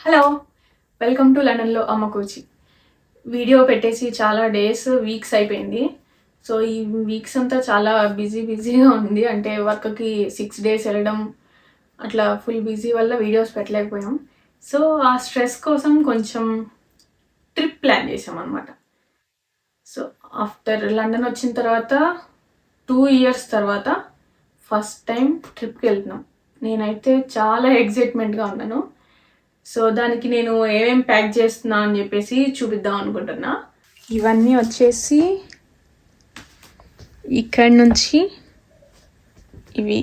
Hello, welcome to లండన్లో అమ్మ కోచి. Video పెట్టేసి చాలా వీక్స్ అయిపోయింది. సో ఈ వీక్స్ అంతా చాలా బిజీగా ఉంది. అంటే వర్క్కి 6 days వెళ్ళడం, అట్లా ఫుల్ బిజీ వల్ల వీడియోస్ పెట్టలేకపోయాం. సో ఆ స్ట్రెస్ కోసం కొంచెం ట్రిప్ ప్లాన్ చేసాం అనమాట. సో ఆఫ్టర్ లండన్ వచ్చిన తర్వాత 2 years తర్వాత ఫస్ట్ టైం ట్రిప్కి వెళ్తున్నాం. నేనైతే చాలా ఎక్సైట్మెంట్గా ఉన్నాను. సో దానికి నేను ఏమేమి ప్యాక్ చేస్తున్నా అని చెప్పేసి చూపిద్దాం అనుకుంటున్నా. ఇవన్నీ వచ్చేసి ఇక్కడ నుంచి ఇవి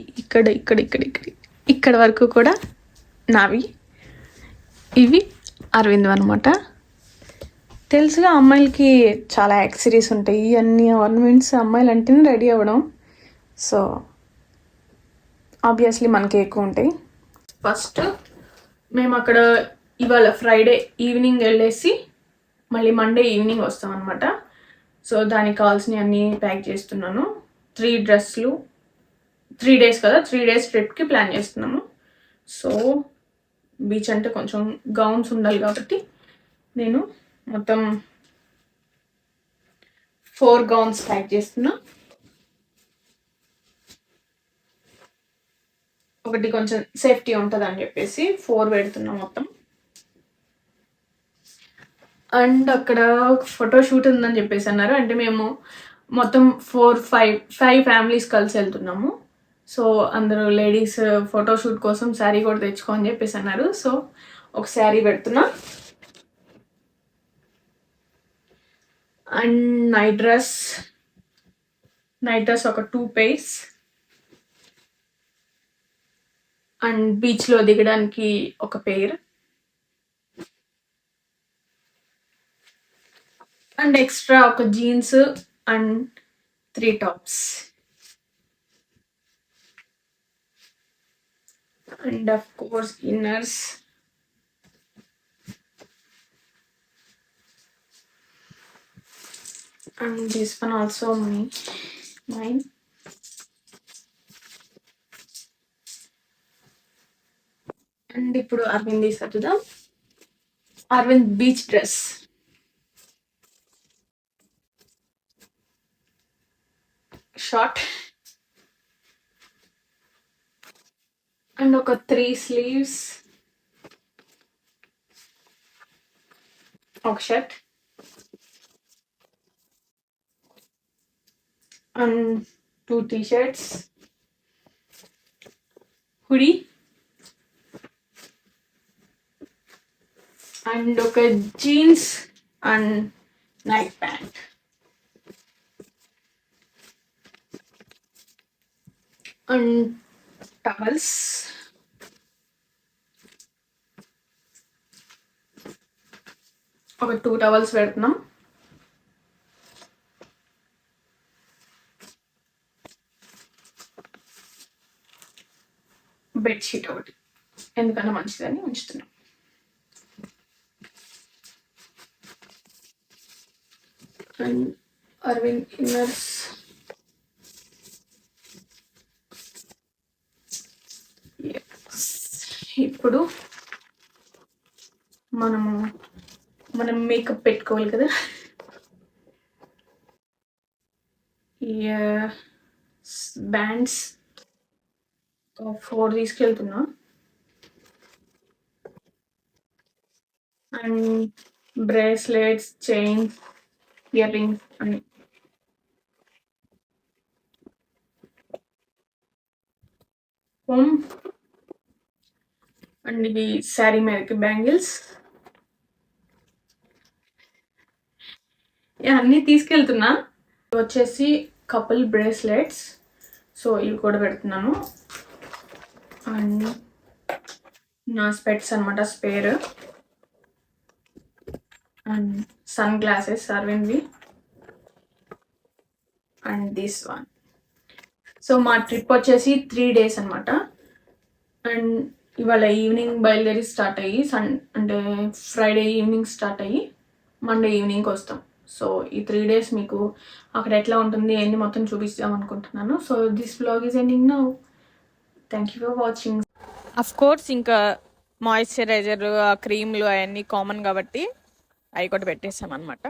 ఇక్కడ వరకు కూడా నావి. ఇవి అరవింద్ అనమాట. తెలుసుగా అమ్మాయిలకి చాలా యాక్సెసరీస్ ఉంటాయి. ఇవన్నీ ఆర్నమెంట్స్ అమ్మాయిలు అంటేనే రెడీ అవ్వడం. సో ఆబ్వియస్లీ మనకి ఎక్కువ ఉంటాయి. ఫస్ట్ మేము అక్కడ ఇవాళ ఫ్రైడే ఈవినింగ్ వెళ్ళేసి మళ్ళీ మండే ఈవినింగ్ వస్తాం అనమాట. సో దానికి కావాల్సినవి అన్నీ ప్యాక్ చేస్తున్నాను. 3 డ్రెస్సులు, 3 days కదా, 3 days ట్రిప్కి ప్లాన్ చేస్తున్నాము. సో బీచ్ అంటే కొంచెం గౌన్స్ ఉండాలి కాబట్టి నేను మొత్తం 4 gowns ప్యాక్ చేస్తున్నా. ఒకటి కొంచెం సేఫ్టీ ఉంటుంది అని చెప్పేసి 4 పెడుతున్నాం మొత్తం. అండ్ అక్కడ ఫోటో షూట్ ఉందని చెప్పేసి అన్నారు. అంటే మేము మొత్తం 5 families కలిసి వెళ్తున్నాము. సో అందరూ లేడీస్ ఫోటోషూట్ కోసం శారీ కూడా తెచ్చుకో అని చెప్పేసి అన్నారు. సో ఒక శారీ పెడుతున్నా. అండ్ నైట్ డ్రెస్ ఒక 2 pairs. అండ్ బీచ్లో దిగడానికి ఒక పెయిర్. అండ్ ఎక్స్ట్రా ఒక jeans and 3 tops. And of course inners. And this one also mine. And ఇప్పుడు అరవింద్ తీసుకొద్దాం. Aravind beach dress, short and ఒక 3 sleeves, ఒక shirt and 2 t-shirts, hoodie and ఒక jeans and night pant. And towels, ఒక 2 towels పెడుతున్నాం. Bedsheet ఒకటి, ఎందుకన్నా మంచిదని ఉంచుతున్నాం. అండ్ అరవింద్ ఇన్నర్స్, ఇప్పుడు మనం మేకప్ పెట్టుకోవాలి కదా. బ్యాండ్స్ 4 తీసుకెళ్తున్నా. And bracelets, chains, earrings అని. అండ్ ఇవి శారీ మీదకి బ్యాంగిల్స్ అన్నీ తీసుకెళ్తున్నా. వచ్చేసి కపుల్ బ్రేస్లెట్స్, సో ఇవి కూడా పెడుతున్నాను. అండ్ నా స్పెట్స్ అనమాట, స్పేర్. అండ్ సన్ గ్లాసెస్ అరవింద్వి. And this one. సో మా ట్రిప్ వచ్చేసి 3 days అనమాట. అండ్ ఇవాళ ఈవినింగ్ బయలుదేరి స్టార్ట్ అయ్యి అంటే ఫ్రైడే ఈవినింగ్ స్టార్ట్ అయ్యి మండే ఈవినింగ్కి వస్తాం. సో ఈ 3 days మీకు అక్కడ ఎట్లా ఉంటుంది ఏంది మొత్తం చూపిస్తాం అనుకుంటున్నాను. So this vlog is ending now. Thank you for watching. Of course ఇంకా మాయిశ్చరైజర్ క్రీమ్లు అవన్నీ కామన్ కాబట్టి అవి కూడా పెట్టేసాం అనమాట.